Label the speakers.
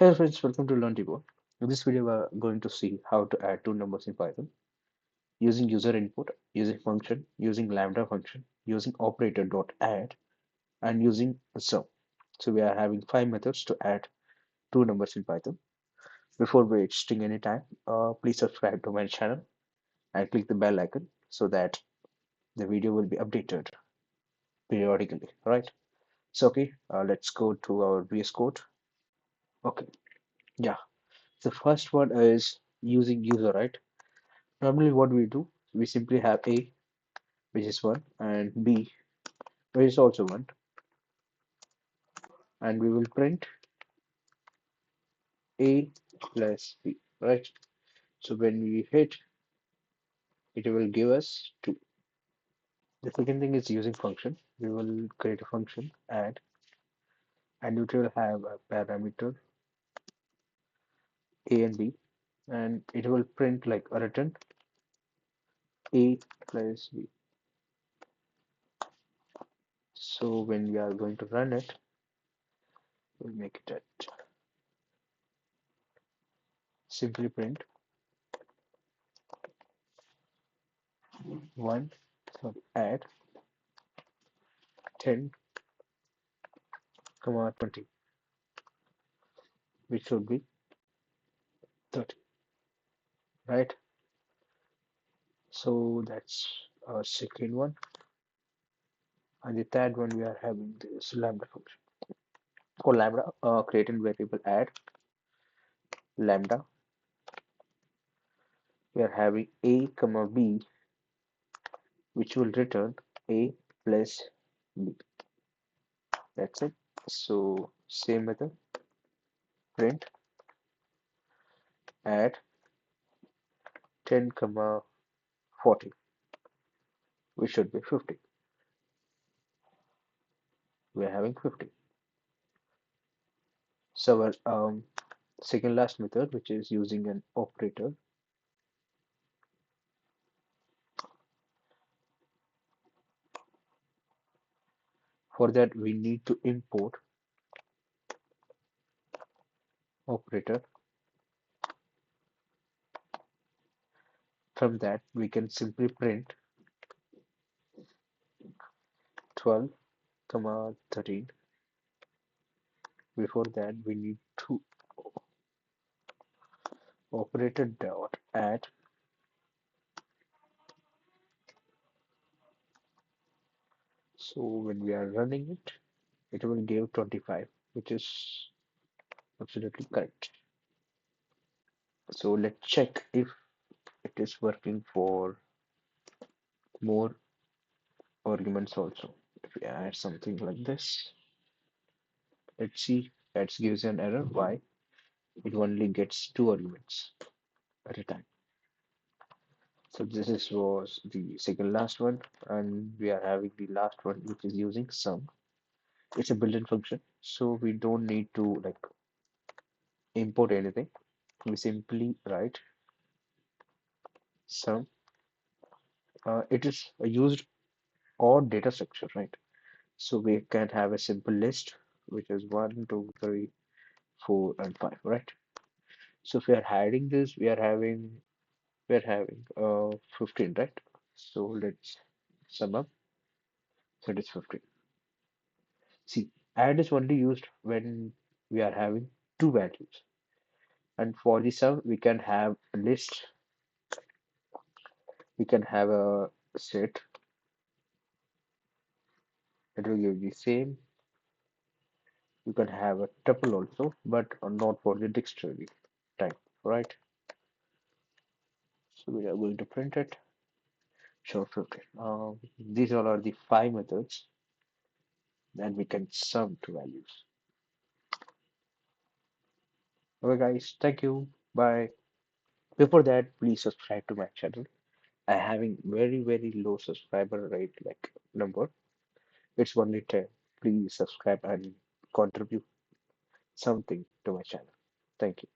Speaker 1: Hello friends, welcome to Learn Debo. In this video, we're going to see how to add two numbers in Python using user input, using function, using lambda function, using operator.add, and using sum. So we are having five methods to add two numbers in Python. Before wasting any time, please subscribe to my channel and click the bell icon so that the video will be updated periodically. Right? So okay, let's go to our VS Code. Okay, yeah. The first one is using user, right? Normally, what we do, we simply have A, which is 1, and B, which is also 1, and we will print A plus B, right? So when we hit, it will give us 2. The second thing is using function. We will create a function, add, and it will have a parameter A and B, and it will print like a return A plus B. So when we are going to run it, we'll make it at simply print 1, sorry, add 10, 20, which should be 30, right? So that's our second one. And the third one, we are having this lambda function. For lambda, create a variable add lambda. We are having a comma b, which will return a plus b. That's it. So same method, print add 10 comma 40, which should be 50. We are having 50. So our second last method, which is using an operator. For that, we need to import operator. From that, we can simply print 12 comma 13. Before that, we need to operator.add. So when we are running it, it will give 25, which is absolutely correct. So let's check if it is working for more arguments also. If we add something like this, let's see, that gives an error. Why? It only gets 2 arguments at a time. So was the second last one, and we are having the last one, which is using sum. It's a built-in function, so we don't need to like import anything. We simply write sum. It is a used or data structure, right? So we can have a simple list, which is 1, 2, 3, 4, and 5, right? So if we are hiding this, we are having 15, right? So let's sum up. So it is 15. See, add is only used when we are having two values. And for the sum, we can have a list, we can have a set, it will give the same. You can have a tuple also, but not for the dictionary type, right? So we are going to print it. Show 15. These all are the five methods that we can sum to values. Okay, guys, thank you. Bye. Before that, please subscribe to my channel. I having very low subscriber rate like number. It's only 10. Please subscribe and contribute something to my channel. Thank you.